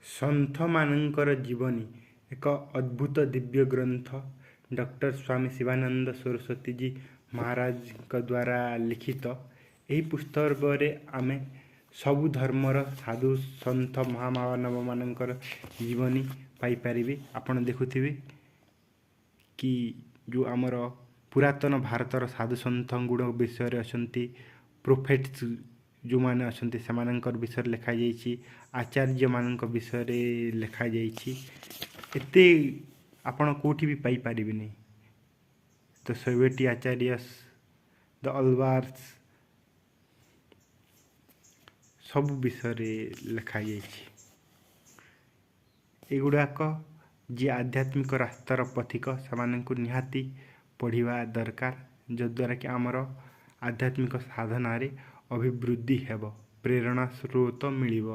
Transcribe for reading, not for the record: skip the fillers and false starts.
ସନ୍ଥମାନଙ୍କର ଜୀବନୀ ଏକ ଅଦ୍ଭୁତ ଦିବ୍ୟ ଗ୍ରନ୍ଥ ଡକ୍ଟର ସ୍ୱାମୀ ଶିବାନନ୍ଦ ସରସ୍ୱତୀଜୀ ମହାରାଜଙ୍କ ଦ୍ୱାରା ଲିଖିତ। ଏହି ପୁସ୍ତକରେ ଆମେ ସବୁ ଧର୍ମର ସାଧୁ ସନ୍ଥ ମହାମାନବମାନଙ୍କର ଜୀବନୀ ପାଇପାରିବେ। ଆପଣ ଦେଖୁଥିବେ କି ଯେଉଁ ଆମର ପୁରାତନ ଭାରତର ସାଧୁ ସନ୍ଥଗୁଣ ବିଷୟରେ ଅଛନ୍ତି, ପ୍ରୋଫେଟ୍ସ ଯେଉଁମାନେ ଅଛନ୍ତି ସେମାନଙ୍କର ବିଷୟରେ ଲେଖାଯାଇଛି, ଆଚାର୍ଯ୍ୟମାନଙ୍କ ବିଷୟରେ ଲେଖାଯାଇଛି। ଏତେ ଆପଣ କେଉଁଠି ବି ପାଇପାରିବେନି। ଦ 70 ଆଚାର୍ଯ୍ୟସ୍, ଦ ଅଲବାର୍ସ, ସବୁ ବିଷୟରେ ଲେଖାଯାଇଛି। ଏଗୁଡ଼ାକ ଯିଏ ଆଧ୍ୟାତ୍ମିକ ରାସ୍ତାର ପଥିକ ସେମାନଙ୍କୁ ନିହାତି ପଢ଼ିବା ଦରକାର, ଯଦ୍ୱାରା କି ଆମର ଆଧ୍ୟାତ୍ମିକ ସାଧନାରେ ଅଭିବୃଦ୍ଧି ହେବ, ପ୍ରେରଣା ସ୍ରୋତ ମିଳିବ।